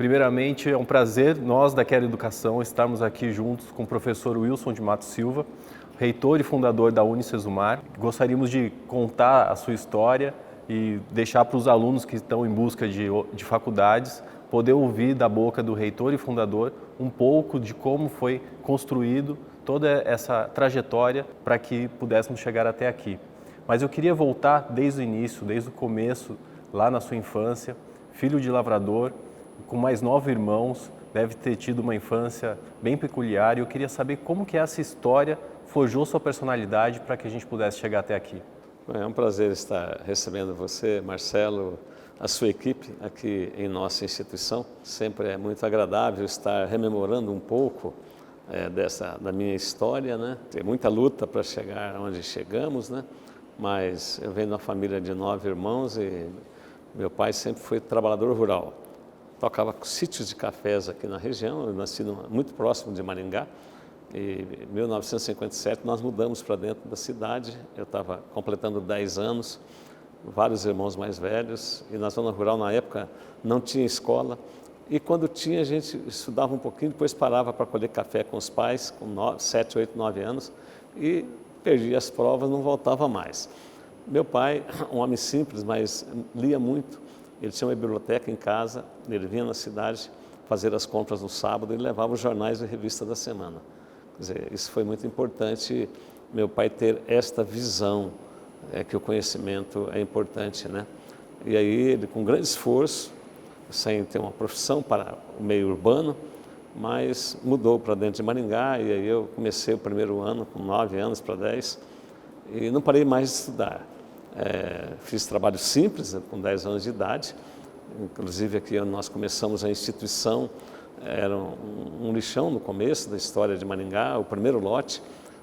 Primeiramente, é um prazer nós da Quero Educação estarmos aqui juntos com o professor Wilson de Matos Silva, reitor e fundador da Unicesumar. Gostaríamos de contar a sua história e deixar para os alunos que estão em busca de faculdades poder ouvir da boca do reitor e fundador um pouco de como foi construído toda essa trajetória para que pudéssemos chegar até aqui. Mas eu queria voltar desde o início, desde o começo, lá na sua infância, filho de lavrador, com mais 9 irmãos, deve ter tido uma infância bem peculiar e eu queria saber como que essa história forjou sua personalidade para que a gente pudesse chegar até aqui. É um prazer estar recebendo você, Marcelo, a sua equipe aqui em nossa instituição. Sempre é muito agradável estar rememorando um pouco da minha história, né? Tem muita luta para chegar onde chegamos, né? Mas eu venho de uma família de 9 irmãos e meu pai sempre foi trabalhador rural. Tocava sítios de cafés aqui na região, eu nasci muito próximo de Maringá. E em 1957 nós mudamos para dentro da cidade, eu estava completando 10 anos, vários irmãos mais velhos, e na zona rural na época não tinha escola. E quando tinha, a gente estudava um pouquinho, depois parava para colher café com os pais, com 7, 8, 9 anos, e perdia as provas, não voltava mais. Meu pai, um homem simples, mas lia muito. Ele tinha uma biblioteca em casa, ele vinha na cidade fazer as compras no sábado e levava os jornais e revistas da semana. Quer dizer, isso foi muito importante, meu pai ter esta visão, que o conhecimento é importante, né? E aí ele, com grande esforço, sem ter uma profissão para o meio urbano, mas mudou para dentro de Maringá e aí eu comecei o primeiro ano com 9 anos para 10 e não parei mais de estudar. Fiz trabalho simples, com 10 anos de idade, inclusive aqui nós começamos a instituição, era um lixão no começo da história de Maringá, o primeiro lote,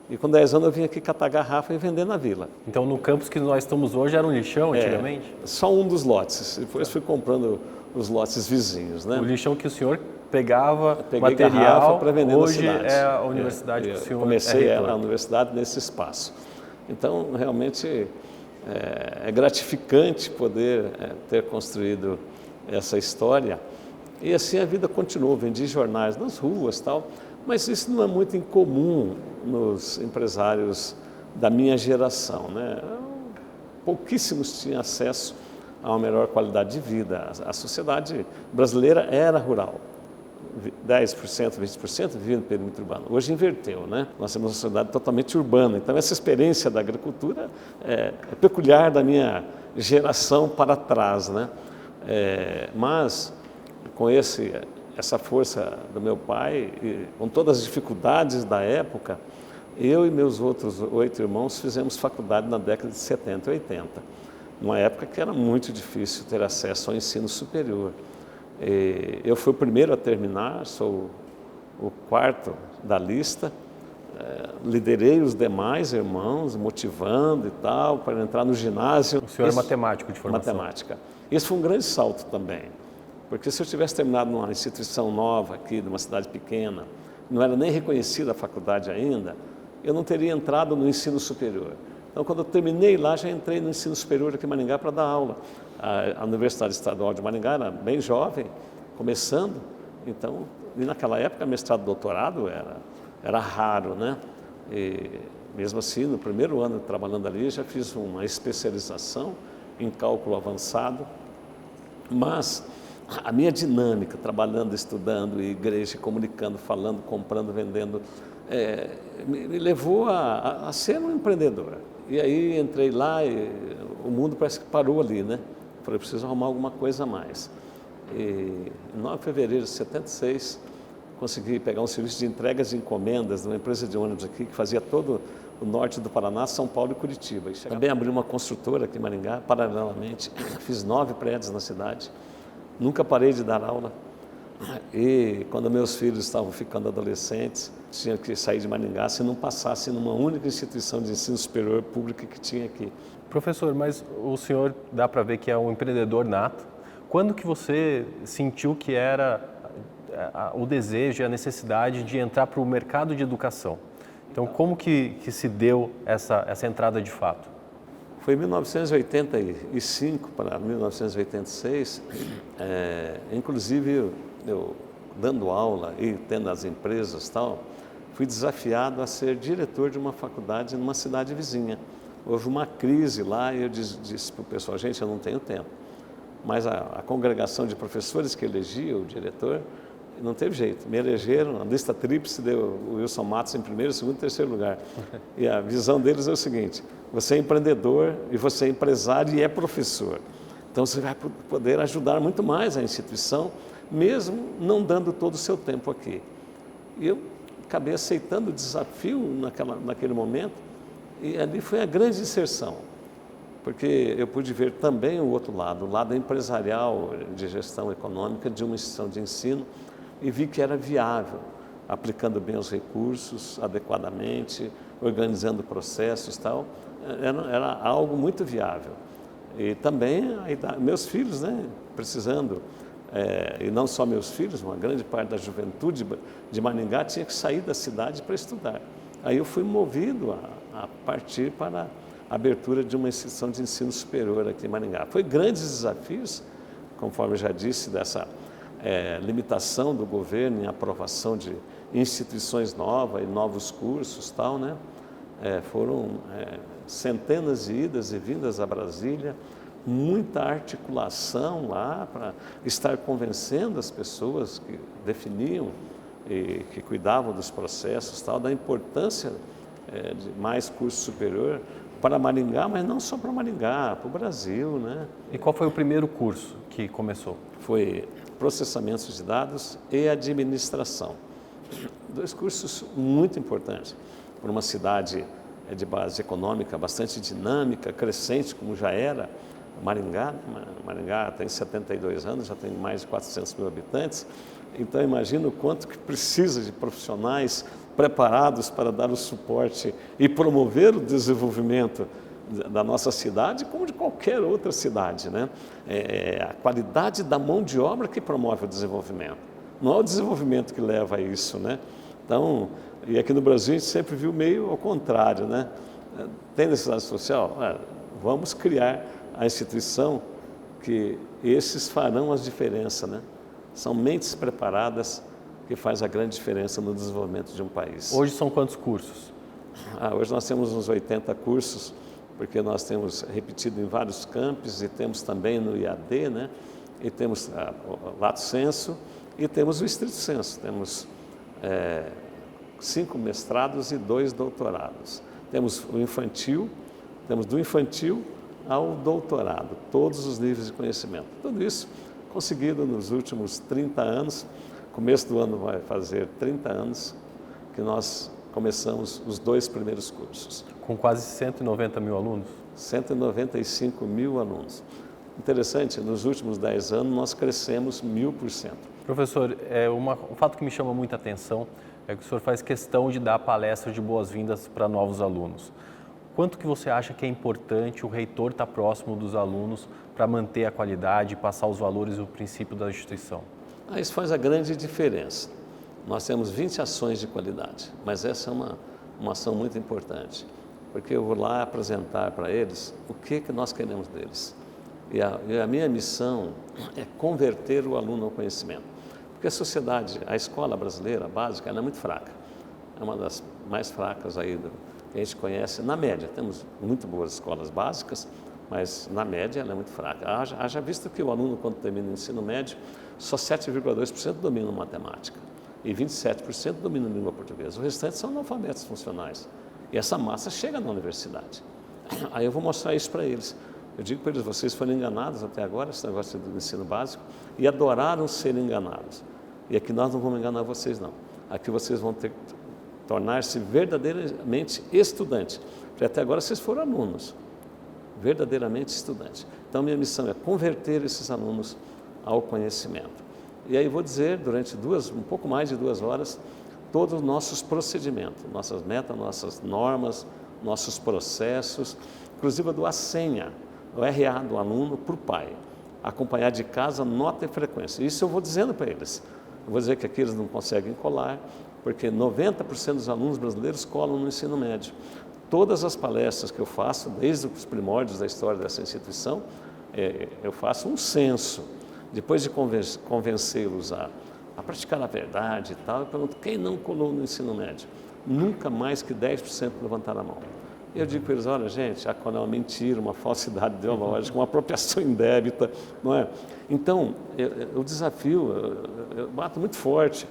e com 10 anos eu vim aqui catar garrafa e vender na vila. Então no campus que nós estamos hoje era um lixão antigamente? Só um dos lotes, depois fui comprando os lotes vizinhos, né? O lixão que o senhor pegava Peguei material para vender hoje na cidade. é a universidade que o senhor comecei reitor. a universidade nesse espaço. Então, realmente, é gratificante poder ter construído essa história. E assim a vida continuou, vendi jornais nas ruas e tal, mas isso não é muito incomum nos empresários da minha geração, né? Pouquíssimos tinham acesso a uma melhor qualidade de vida. A sociedade brasileira era rural. 10%, 20% vivia no perímetro urbano. Hoje inverteu, né? Nós temos uma sociedade totalmente urbana. Então, essa experiência da agricultura é peculiar da minha geração para trás, né? Mas, com essa força do meu pai, e com todas as dificuldades da época, eu e meus outros 8 irmãos fizemos faculdade na década de 70 e 80. Numa época que era muito difícil ter acesso ao ensino superior. Eu fui o primeiro a terminar, sou o 4º da lista, liderei os demais irmãos, motivando e tal, para entrar no ginásio. O senhor é matemático de formação? Matemática. Esse foi um grande salto também, porque se eu tivesse terminado numa instituição nova aqui, de uma cidade pequena, não era nem reconhecida a faculdade ainda, eu não teria entrado no ensino superior. Então, quando eu terminei lá, já entrei no ensino superior aqui em Maringá para dar aula. A Universidade Estadual de Maringá era bem jovem, começando, então, e naquela época, mestrado e doutorado era raro, né? E mesmo assim, no primeiro ano trabalhando ali, já fiz uma especialização em cálculo avançado, mas a minha dinâmica, trabalhando, estudando, igreja, comunicando, falando, comprando, vendendo, me levou a ser um empreendedor. E aí entrei lá e o mundo parece que parou ali, né? Falei, preciso arrumar alguma coisa a mais. E em 9 de fevereiro de 76, consegui pegar um serviço de entregas de encomendas de uma empresa de ônibus aqui que fazia todo o norte do Paraná, São Paulo e Curitiba. E também abri uma construtora aqui em Maringá, paralelamente. Fiz 9 prédios na cidade. Nunca parei de dar aula. E quando meus filhos estavam ficando adolescentes, tinha que sair de Maringá se não passasse numa única instituição de ensino superior pública que tinha aqui. Professor, mas o senhor dá para ver que é um empreendedor nato. Quando que você sentiu que era o desejo e a necessidade de entrar para o mercado de educação? Então, como que se deu essa entrada de fato? Foi em 1985 para 1986, inclusive eu dando aula e tendo as empresas e tal, fui desafiado a ser diretor de uma faculdade numa cidade vizinha. Houve uma crise lá e eu disse para o pessoal, gente, eu não tenho tempo. Mas a congregação de professores que elegia o diretor, não teve jeito. Me elegeram, a lista tríplice deu o Wilson Matos em primeiro, segundo e terceiro lugar. E a visão deles é o seguinte, você é empreendedor e você é empresário e é professor. Então você vai poder ajudar muito mais a instituição, mesmo não dando todo o seu tempo aqui. E eu acabei aceitando o desafio naquele momento, e ali foi a grande inserção, porque eu pude ver também o outro lado, o lado empresarial de gestão econômica de uma instituição de ensino, e vi que era viável, aplicando bem os recursos adequadamente, organizando processos e tal, era algo muito viável. E também meus filhos, né, precisando, e não só meus filhos, uma grande parte da juventude de Maringá tinha que sair da cidade para estudar. Aí eu fui movido a partir para a abertura de uma instituição de ensino superior aqui em Maringá. Foi grandes desafios, conforme eu já disse, dessa limitação do governo em aprovação de instituições novas e novos cursos, tal, né? Foram centenas de idas e vindas a Brasília, muita articulação lá para estar convencendo as pessoas que definiam e que cuidavam dos processos, tal, da importância de mais curso superior para Maringá, mas não só para Maringá, para o Brasil, né? E qual foi o primeiro curso que começou? Foi processamento de dados e administração. 2 cursos muito importantes para uma cidade de base econômica bastante dinâmica, crescente, como já era Maringá. Maringá tem 72 anos, já tem mais de 400 mil habitantes, então imagina o quanto que precisa de profissionais preparados para dar o suporte e promover o desenvolvimento da nossa cidade, como de qualquer outra cidade, né? A qualidade da mão de obra que promove o desenvolvimento, não é o desenvolvimento que leva a isso, né? Então, e aqui no Brasil a gente sempre viu meio ao contrário, né? Tem necessidade social? Vamos criar a instituição que esses farão as diferenças, né? São mentes preparadas que faz a grande diferença no desenvolvimento de um país. Hoje são quantos cursos? Hoje nós temos uns 80 cursos, porque nós temos repetido em vários campos e temos também no IAD, né? E temos o Lato Sensu e temos o Estrito Sensu. Temos 5 mestrados e 2 doutorados. Temos o infantil, temos do infantil ao doutorado, todos os níveis de conhecimento. Tudo isso conseguido nos últimos 30 anos, começo do ano vai fazer 30 anos que nós começamos os 2 primeiros cursos. Com quase 190 mil alunos? 195 mil alunos. Interessante, nos últimos 10 anos nós crescemos 1000%. Professor, um fato que me chama muita atenção é que o senhor faz questão de dar palestras de boas-vindas para novos alunos. Quanto que você acha que é importante o reitor estar próximo dos alunos para manter a qualidade, passar os valores e o princípio da instituição? Isso faz a grande diferença. Nós temos 20 ações de qualidade, mas essa é uma ação muito importante, porque eu vou lá apresentar para eles o que nós queremos deles. E a minha missão é converter o aluno ao conhecimento. Porque a sociedade, a escola brasileira básica, ela é muito fraca. É uma das mais fracas aí que a gente conhece. Na média, temos muito boas escolas básicas, mas na média ela é muito fraca. Haja visto que o aluno, quando termina o ensino médio, só 7,2% domina matemática e 27% domina a língua portuguesa. O restante são analfabetos funcionais. E essa massa chega na universidade. Aí eu vou mostrar isso para eles. Eu digo para eles, vocês foram enganados até agora, esse negócio do ensino básico, e adoraram ser enganados. E aqui nós não vamos enganar vocês, não. Aqui vocês vão ter que tornar-se verdadeiramente estudantes. Porque até agora vocês foram alunos, verdadeiramente estudantes. Então, minha missão é converter esses alunos ao conhecimento. E aí vou dizer, durante um pouco mais de 2 horas, todos os nossos procedimentos, nossas metas, nossas normas, nossos processos, inclusive a senha, o RA do aluno para o pai, acompanhar de casa, nota e frequência. Isso eu vou dizendo para eles. Eu vou dizer que aqui eles não conseguem colar, porque 90% dos alunos brasileiros colam no ensino médio. Todas as palestras que eu faço, desde os primórdios da história dessa instituição, eu faço um censo. Depois de convencê-los a a praticar a verdade e tal. Eu pergunto, quem não colou no ensino médio? Nunca mais que 10% levantaram a mão. Eu digo para eles, olha gente, a cola é uma mentira, uma falsidade ideológica, uma apropriação indébita, não é? Então, o desafio, eu bato muito forte,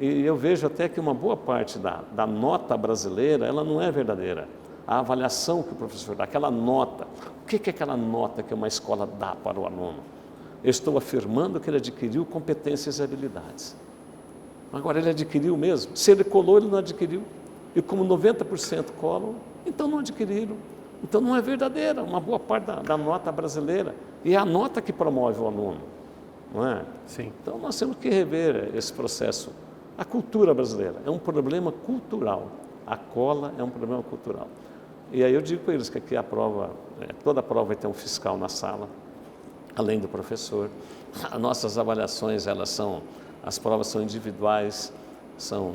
e eu vejo até que uma boa parte da nota brasileira, ela não é verdadeira. A avaliação que o professor dá, aquela nota, o que é aquela nota que uma escola dá para o aluno? Eu estou afirmando que ele adquiriu competências e habilidades. Agora, ele adquiriu mesmo? Se ele colou, ele não adquiriu. E como 90% colam, então não adquiriram. Então não é verdadeira uma boa parte da nota brasileira. E é a nota que promove o aluno, não é? Sim. Então nós temos que rever esse processo. A cultura brasileira é um problema cultural. A cola é um problema cultural. E aí eu digo para eles que aqui a prova, toda a prova vai ter um fiscal na sala, além do professor. As nossas avaliações, as provas são individuais, são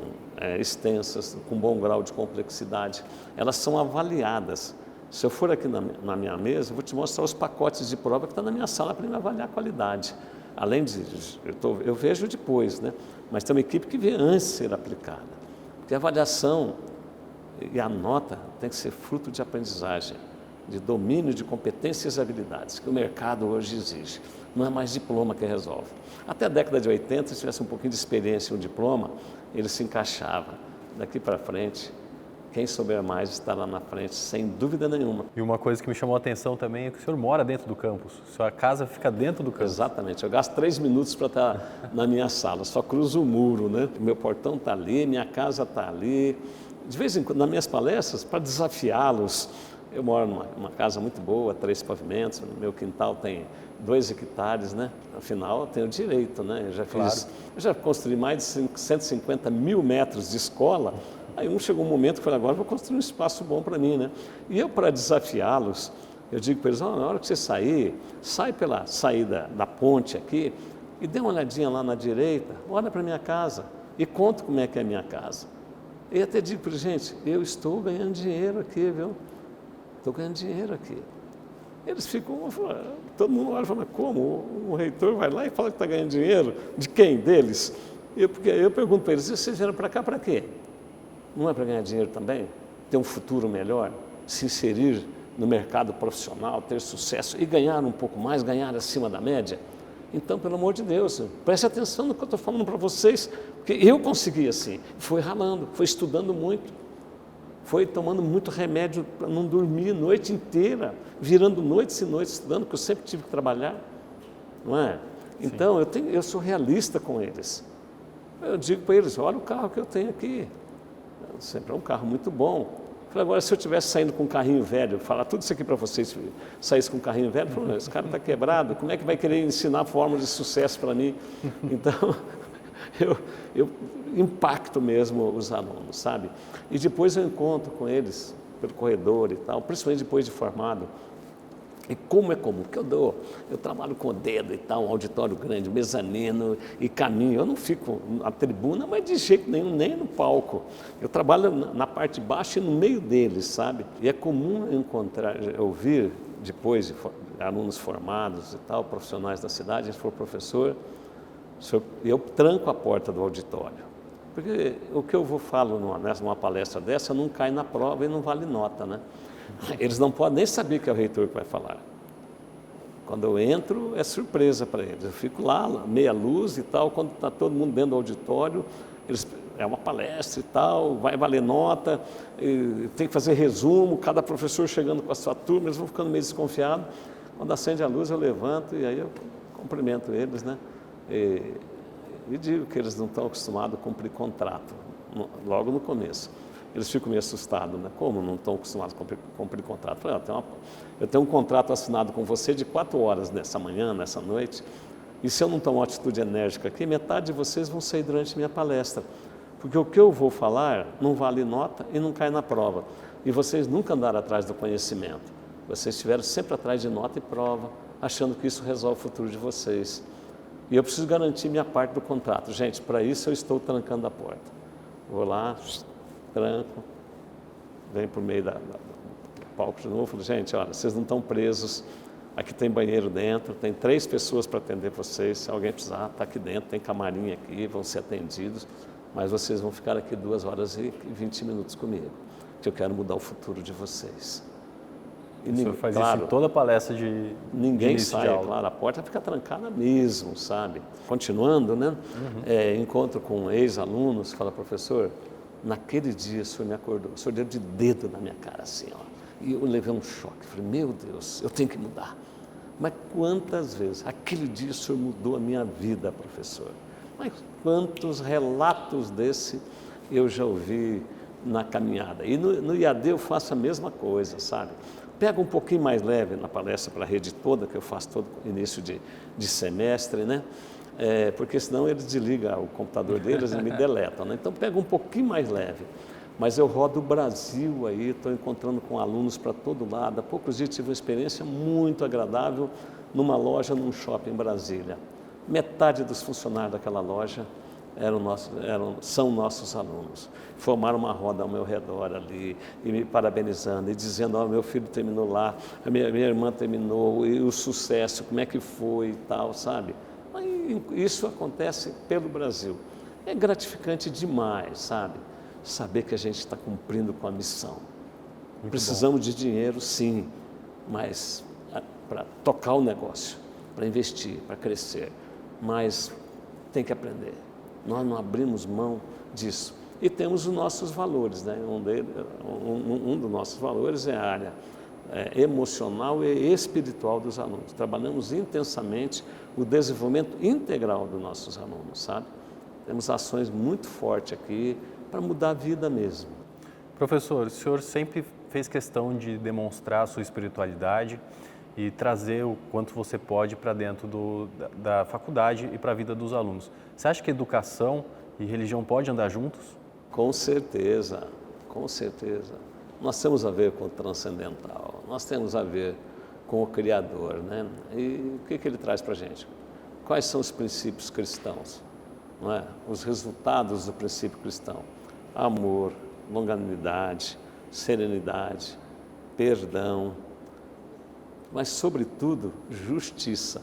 extensas, com bom grau de complexidade. Elas são avaliadas. Se eu for aqui na minha mesa, eu vou te mostrar os pacotes de prova que estão na minha sala para me avaliar a qualidade. Além disso, eu vejo depois, né? Mas tem uma equipe que vê antes de ser aplicada. Porque a avaliação e a nota tem que ser fruto de aprendizagem, de domínio de competências e habilidades, que o mercado hoje exige. Não é mais diploma que resolve. Até a década de 80, se tivesse um pouquinho de experiência e um diploma, ele se encaixava. Daqui para frente, quem souber mais está lá na frente, sem dúvida nenhuma. E uma coisa que me chamou a atenção também é que o senhor mora dentro do campus. Sua casa fica dentro do campus. Exatamente. Eu gasto 3 minutos para estar na minha sala. Só cruzo o muro, né? Meu portão está ali, minha casa está ali. De vez em quando, nas minhas palestras, para desafiá-los, eu moro numa casa muito boa, 3 pavimentos, meu quintal tem 2 hectares, né? Afinal, eu tenho direito, né? Eu já construí mais de 150 mil metros de escola. Aí chegou um momento que eu falei, agora eu vou construir um espaço bom para mim, né? E eu, para desafiá-los, eu digo para eles, na hora que você sair, sai pela saída da ponte aqui e dê uma olhadinha lá na direita, olha para a minha casa e conta como é que é a minha casa. E até digo para eles, gente, eu estou ganhando dinheiro aqui, viu? Estou ganhando dinheiro aqui. Eles ficam, todo mundo olha e fala, mas como? O reitor vai lá e fala que está ganhando dinheiro? De quem? Deles? Porque eu pergunto para eles, vocês vieram para cá para quê? Não é para ganhar dinheiro também? Ter um futuro melhor? Se inserir no mercado profissional, ter sucesso e ganhar um pouco mais, ganhar acima da média? Então, pelo amor de Deus, preste atenção no que eu estou falando para vocês, porque eu consegui assim, foi ralando, foi estudando muito, foi tomando muito remédio para não dormir noite inteira, virando noites e noites estudando, porque eu sempre tive que trabalhar, não é? Então, eu sou realista com eles. Eu digo para eles, olha o carro que eu tenho aqui, sempre é um carro muito bom. Falei, agora, se eu estivesse saindo com um carrinho velho, falar tudo isso aqui para vocês, saísse com um carrinho velho, falei, esse cara está quebrado, como é que vai querer ensinar fórmulas de sucesso para mim? Então, eu impacto mesmo os alunos, sabe? E depois eu encontro com eles pelo corredor e tal, principalmente depois de formado. E como é comum, porque eu trabalho com o dedo e tal, um auditório grande, mezanino e caminho. Eu não fico na tribuna, mas de jeito nenhum, nem no palco. Eu trabalho na parte de baixo e no meio deles, sabe? E é comum ouvir depois de alunos formados e tal, profissionais da cidade, eles falam, professor, eu tranco a porta do auditório. Porque o que eu falo numa palestra dessa não cai na prova e não vale nota, né? Eles não podem nem saber que é o reitor que vai falar. Quando eu entro, é surpresa para eles. Eu fico lá, meia luz e tal, quando está todo mundo dentro do auditório, é uma palestra e tal, vai valer nota, tem que fazer resumo, cada professor chegando com a sua turma, eles vão ficando meio desconfiados. Quando acende a luz, eu levanto e aí eu cumprimento eles, né? E digo que eles não estão acostumados a cumprir contrato, logo no começo. Eles ficam meio assustados, né? Como não estão acostumados a cumprir contrato? Eu falei, eu tenho um contrato assinado com você de 4 horas nessa manhã, nessa noite, e se eu não tomar uma atitude enérgica aqui, metade de vocês vão sair durante a minha palestra, porque o que eu vou falar não vale nota e não cai na prova. E vocês nunca andaram atrás do conhecimento, vocês estiveram sempre atrás de nota e prova, achando que isso resolve o futuro de vocês. E eu preciso garantir minha parte do contrato. Gente, para isso eu estou trancando a porta. Vou lá, tranco, venho por meio do palco de novo, falo, gente, olha, vocês não estão presos Aqui tem banheiro dentro, tem 3 pessoas para atender vocês. Se alguém precisar, está aqui dentro, tem camarim aqui, vão ser atendidos. Mas vocês vão ficar aqui 2 horas e 20 minutos comigo, que eu quero mudar o futuro de vocês. E o senhor faz isso em toda palestra de ninguém início sai, de aula. claro, a porta fica trancada mesmo, sabe? Continuando, né? Encontro com ex-alunos, fala, professor, naquele dia o senhor me acordou, o senhor deu de dedo na minha cara assim, ó. E eu levei um choque, falei, meu Deus, eu tenho que mudar. Mas quantas vezes, aquele dia o senhor mudou a minha vida, professor. Mas quantos relatos desse eu já ouvi na caminhada. E no IAD eu faço a mesma coisa, sabe? Pego um pouquinho mais leve na palestra para a rede toda, que eu faço todo início de semestre, né? Porque senão eles desligam o computador deles e me deletam, né? Então pego um pouquinho mais leve. Mas eu rodo o Brasil aí, estou encontrando com alunos para todo lado. Há poucos dias tive uma experiência muito agradável numa loja, num shopping em Brasília. Metade dos funcionários daquela loja são nossos alunos. Formaram uma roda ao meu redor ali, e me parabenizando, e dizendo, ó, meu filho terminou lá, a minha irmã terminou, e o sucesso, como é que foi e tal, sabe? Isso acontece pelo Brasil. É gratificante demais, sabe? Saber que a gente está cumprindo com a missão. Precisamos de dinheiro, sim, mas para tocar o negócio, para investir, para crescer, mas tem que aprender. Nós não abrimos mão disso. E temos os nossos valores, né? Um dos nossos valores é a área emocional e espiritual dos alunos. Trabalhamos intensamente o desenvolvimento integral dos nossos alunos, sabe? Temos ações muito fortes aqui para mudar a vida mesmo. Professor, o senhor sempre fez questão de demonstrar a sua espiritualidade e trazer o quanto você pode para dentro da faculdade e para a vida dos alunos. Você acha que educação e religião podem andar juntos? Com certeza, com certeza. Nós temos a ver com o transcendental, nós temos a ver com o Criador, né? E o que ele traz para a gente? Quais são os princípios cristãos? Não é? Os resultados do princípio cristão: amor, longanimidade, serenidade, perdão, mas, sobretudo, justiça.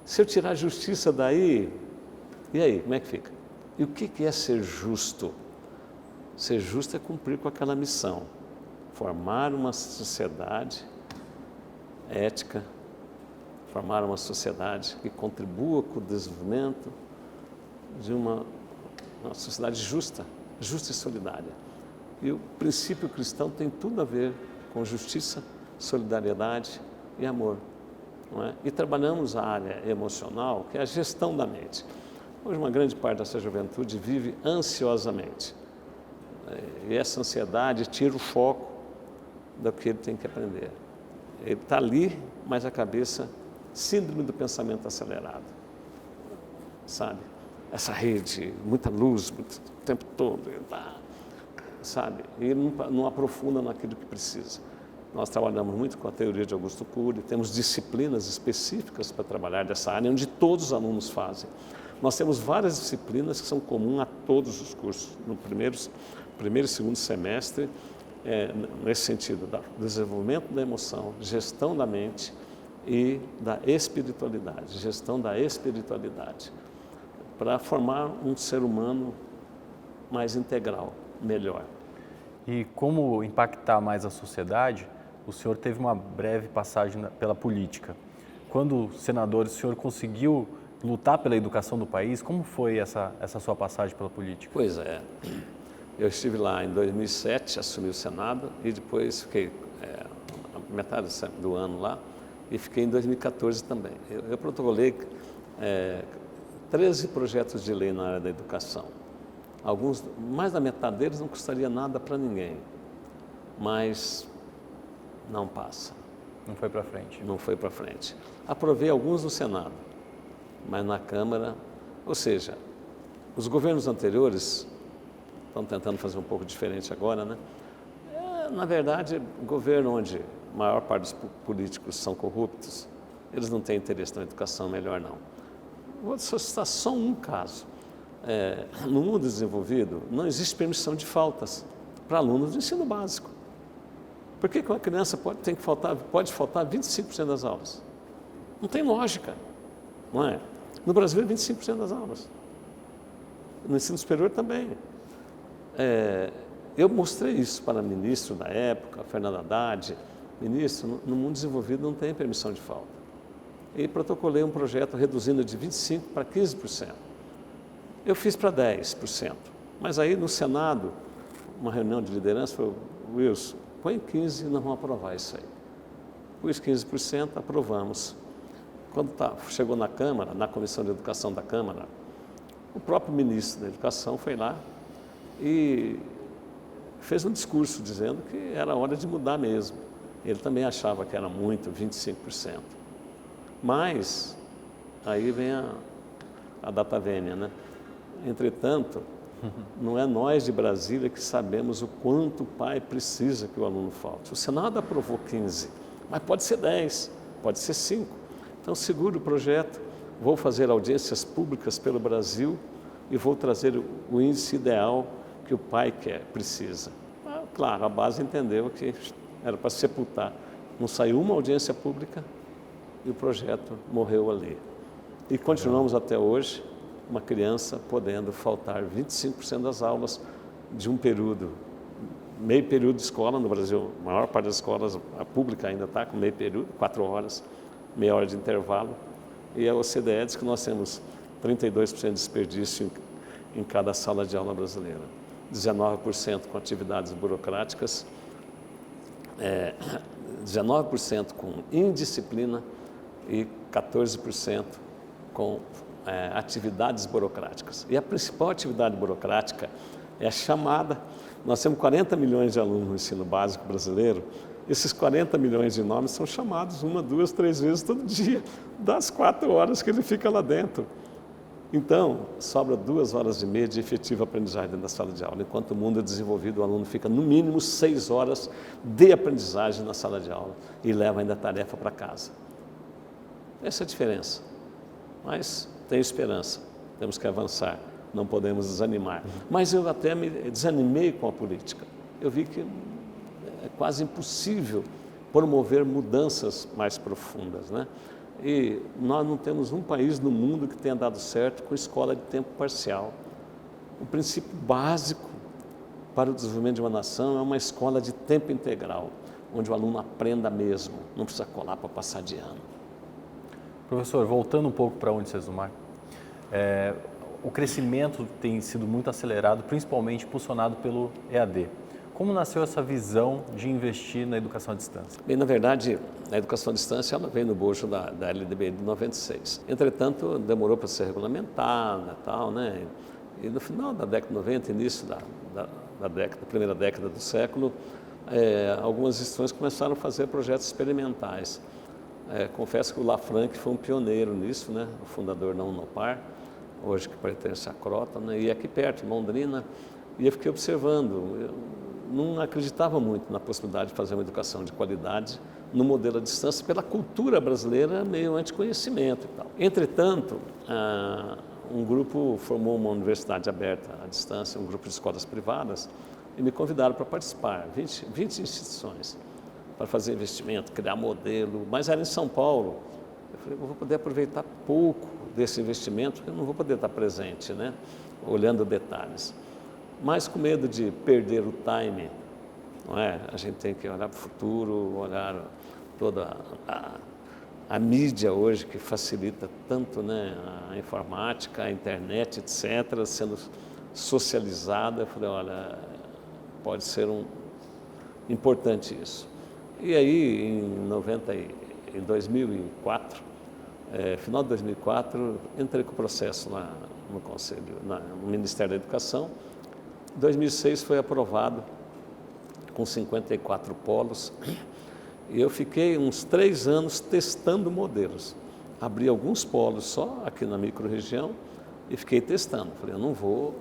Se eu tirar a justiça daí, e aí, como é que fica? E o que é ser justo? Ser justo é cumprir com aquela missão, formar uma sociedade ética, formar uma sociedade que contribua com o desenvolvimento de uma sociedade justa e solidária. E o princípio cristão tem tudo a ver com justiça, solidariedade e amor, não é? E trabalhamos a área emocional, que é a gestão da mente. Hoje uma grande parte dessa juventude vive ansiosamente. E essa ansiedade tira o foco do que ele tem que aprender. Ele está ali, mas a cabeça, síndrome do pensamento acelerado, sabe? Essa rede, muita luz, muito tempo todo, sabe? E ele não aprofunda naquilo que precisa. Nós trabalhamos muito com a teoria de Augusto Cury, temos disciplinas específicas para trabalhar dessa área, onde todos os alunos fazem. Nós temos várias disciplinas que são comuns a todos os cursos, no primeiro e segundo semestre, nesse sentido, do desenvolvimento da emoção, gestão da mente e da espiritualidade, gestão da espiritualidade, para formar um ser humano mais integral, melhor. E como impactar mais a sociedade, o senhor teve uma breve passagem pela política. Quando senador, o senhor conseguiu lutar pela educação do país? Como foi essa sua passagem pela política? Pois é, eu estive lá em 2007, assumi o Senado e depois fiquei metade do ano lá e fiquei em 2014 também. Eu protocolei 13 projetos de lei na área da educação. Alguns, mais da metade deles não custaria nada para ninguém, mas não passa. Não foi para frente. Não foi para frente. Aprovei alguns no Senado, mas na Câmara, ou seja, os governos anteriores estão tentando fazer um pouco diferente agora, né? Na verdade, governo onde a maior parte dos políticos são corruptos, eles não têm interesse na educação, melhor não. Vou citar só um caso. No mundo desenvolvido, não existe permissão de faltas para alunos do ensino básico. Por que uma criança pode faltar 25% das aulas? Não tem lógica, não é? No Brasil é 25% das aulas. No ensino superior também. Eu mostrei isso para o ministro da época, Fernando Haddad. Ministro, no mundo desenvolvido não tem permissão de falta. E protocolei um projeto reduzindo de 25% para 15%. Eu fiz para 10%. Mas aí no Senado, uma reunião de liderança, falou, Wilson, põe 15% e nós vamos aprovar isso aí. Pus 15%, aprovamos. Quando chegou na Câmara, na Comissão de Educação da Câmara, o próprio ministro da Educação foi lá e fez um discurso dizendo que era hora de mudar mesmo. Ele também achava que era muito, 25%. Mas, aí vem a data vênia, né? Entretanto, não é nós de Brasília que sabemos o quanto o pai precisa que o aluno falte. O Senado aprovou 15%, mas pode ser 10%, pode ser 5%. Então, seguro o projeto, vou fazer audiências públicas pelo Brasil e vou trazer o índice ideal que o pai precisa. Claro, a base entendeu que era para sepultar. Não saiu uma audiência pública e o projeto morreu ali. E continuamos até hoje, uma criança podendo faltar 25% das aulas de um período, meio período de escola no Brasil. A maior parte das escolas, a pública ainda está com meio período, 4 horas, meia hora de intervalo. E a OCDE diz que nós temos 32% de desperdício em cada sala de aula brasileira. 19% com atividades burocráticas, 19% com indisciplina e 14% com atividades burocráticas. E a principal atividade burocrática é a chamada. Nós temos 40 milhões de alunos no ensino básico brasileiro. Esses 40 milhões de nomes são chamados 1, 2, 3 vezes todo dia, das 4 horas que ele fica lá dentro. Então, sobra 2 horas e meia de efetiva aprendizagem dentro da sala de aula. Enquanto o mundo é desenvolvido, o aluno fica no mínimo 6 horas de aprendizagem na sala de aula e leva ainda a tarefa para casa. Essa é a diferença. Mas tenho esperança, temos que avançar, não podemos desanimar. Mas eu até me desanimei com a política. Eu vi que é quase impossível promover mudanças mais profundas, né? E nós não temos um país no mundo que tenha dado certo com escola de tempo parcial. O princípio básico para o desenvolvimento de uma nação é uma escola de tempo integral, onde o aluno aprenda mesmo, não precisa colar para passar de ano. Professor, voltando um pouco para a Unicesumar, o crescimento tem sido muito acelerado, principalmente impulsionado pelo EAD. Como nasceu essa visão de investir na educação à distância? Bem, na verdade, a educação à distância ela veio no bojo da LDB de 96. Entretanto, demorou para ser regulamentada, tal, né? E no final da década de 90, início da primeira década do século, algumas instituições começaram a fazer projetos experimentais. Confesso que o Lafranc foi um pioneiro nisso, né? O fundador da Unopar, hoje que pertence à Crota, né? E aqui perto, em Londrina, e eu fiquei observando. Eu não acreditava muito na possibilidade de fazer uma educação de qualidade no modelo à distância, pela cultura brasileira meio anticonhecimento e tal. Entretanto, um grupo formou uma universidade aberta à distância, um grupo de escolas privadas, e me convidaram para participar, 20 instituições, para fazer investimento, criar modelo, mas era em São Paulo. Eu falei, eu vou poder aproveitar pouco desse investimento, porque eu não vou poder estar presente, né, olhando detalhes. Mas com medo de perder o time, não é? A gente tem que olhar para o futuro, olhar toda a mídia hoje que facilita tanto, né, a informática, a internet, etc., sendo socializada. Eu falei, olha, pode ser importante isso. E aí, em 2004, final de 2004, entrei com o processo lá no Conselho, no Ministério da Educação. 2006 foi aprovado com 54 polos e eu fiquei uns 3 anos testando modelos. Abri alguns polos só aqui na microrregião e fiquei testando. Falei, eu não vou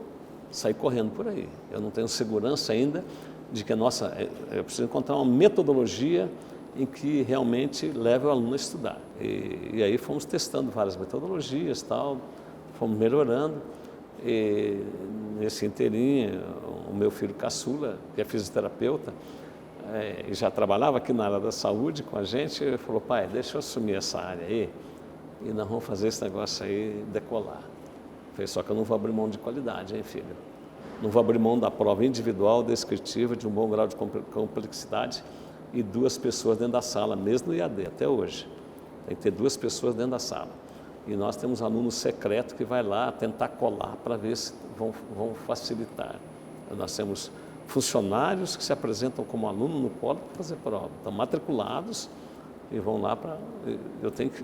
sair correndo por aí. Eu não tenho segurança ainda de que eu preciso encontrar uma metodologia em que realmente leve o aluno a estudar. E aí fomos testando várias metodologias, tal, fomos melhorando. E nesse inteirinho, o meu filho caçula, que é fisioterapeuta, e já trabalhava aqui na área da saúde com a gente, ele falou, pai, deixa eu assumir essa área aí, e nós vamos fazer esse negócio aí decolar. Falei, só que eu não vou abrir mão de qualidade, hein, filho? Não vou abrir mão da prova individual, descritiva, de um bom grau de complexidade e 2 pessoas dentro da sala, mesmo no IAD, até hoje. Tem que ter 2 pessoas dentro da sala. E nós temos aluno secreto que vai lá tentar colar para ver se vão facilitar. Nós temos funcionários que se apresentam como aluno no polo para fazer prova. Estão matriculados e vão lá para... Eu tenho que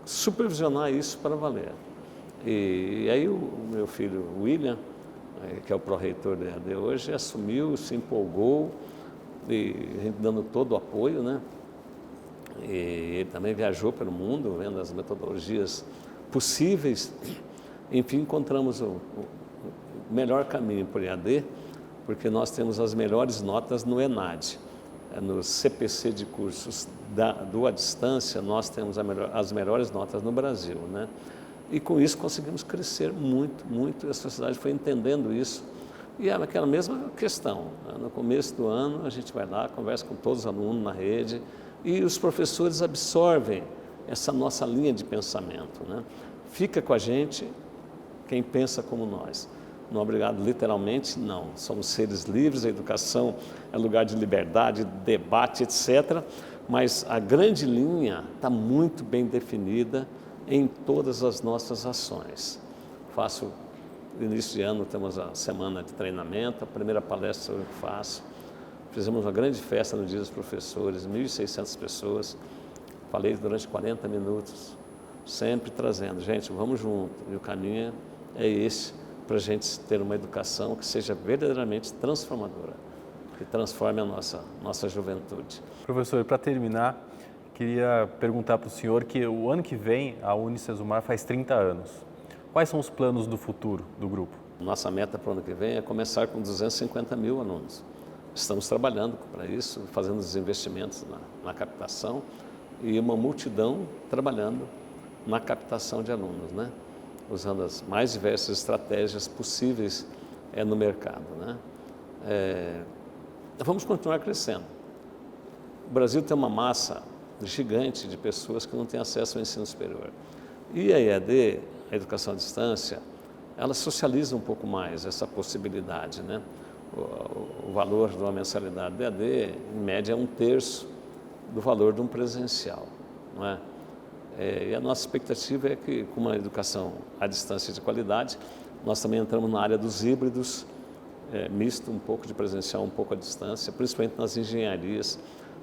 supervisionar isso para valer. E aí o meu filho William, que é o pró-reitor da EAD hoje, assumiu, se empolgou, e a gente dando todo o apoio, né? E ele também viajou pelo mundo, vendo as metodologias possíveis. Enfim, encontramos o melhor caminho para o EAD, porque nós temos as melhores notas no ENAD. No CPC de cursos do à distância, nós temos as melhores notas no Brasil, né? E com isso conseguimos crescer muito, muito, e a sociedade foi entendendo isso. E é aquela mesma questão, né? No começo do ano a gente vai lá, conversa com todos os alunos na rede, e os professores absorvem essa nossa linha de pensamento, né? Fica com a gente quem pensa como nós. Não obrigado literalmente, não. Somos seres livres, a educação é lugar de liberdade, debate, etc. Mas a grande linha está muito bem definida em todas as nossas ações. No início de ano temos a semana de treinamento, a primeira palestra eu faço. Fizemos uma grande festa no Dia dos Professores, 1.600 pessoas. Falei durante 40 minutos, sempre trazendo, gente, vamos junto. E o caminho é esse, para a gente ter uma educação que seja verdadeiramente transformadora, que transforme a nossa juventude. Professor, para terminar, queria perguntar para o senhor que o ano que vem a Unicesumar faz 30 anos. Quais são os planos do futuro do grupo? Nossa meta para o ano que vem é começar com 250 mil alunos. Estamos trabalhando para isso, fazendo os investimentos na captação e uma multidão trabalhando na captação de alunos, né? Usando as mais diversas estratégias possíveis no mercado, né? Vamos continuar crescendo. O Brasil tem uma massa gigante de pessoas que não têm acesso ao ensino superior. E a EAD, a educação à distância, ela socializa um pouco mais essa possibilidade, né? O valor de uma mensalidade da EAD, em média, é 1/3 do valor de um presencial, não é? E a nossa expectativa é que, com uma educação à distância de qualidade, nós também entramos na área dos híbridos, misto, um pouco de presencial, um pouco à distância, principalmente nas engenharias.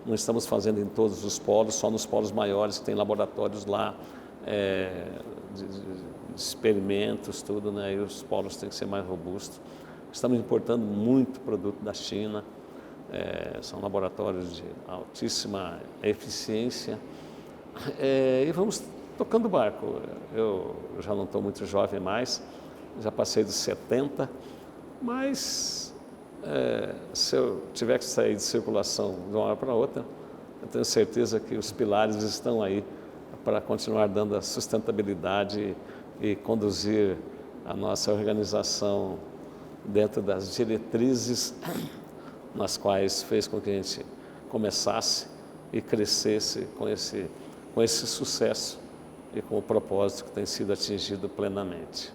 Não estamos fazendo em todos os polos, só nos polos maiores, que tem laboratórios lá, de experimentos, tudo, né? E os polos têm que ser mais robustos. Estamos importando muito produto da China, são laboratórios de altíssima eficiência, e vamos tocando o barco. Eu já não estou muito jovem mais, já passei dos 70, mas se eu tiver que sair de circulação de uma hora para outra, eu tenho certeza que os pilares estão aí para continuar dando a sustentabilidade e conduzir a nossa organização dentro das diretrizes nas quais fez com que a gente começasse e crescesse com esse sucesso e com o propósito que tem sido atingido plenamente.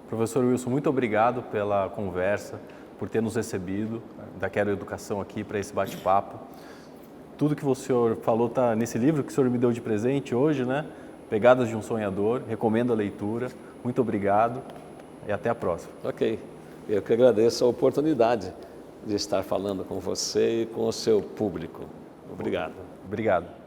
Professor Wilson, muito obrigado pela conversa, por ter nos recebido da Quero Educação aqui para esse bate-papo. Tudo que o senhor falou está nesse livro que o senhor me deu de presente hoje, né? Pegadas de um Sonhador, recomendo a leitura. Muito obrigado e até a próxima. Ok, eu que agradeço a oportunidade de estar falando com você e com o seu público. Obrigado. Obrigado.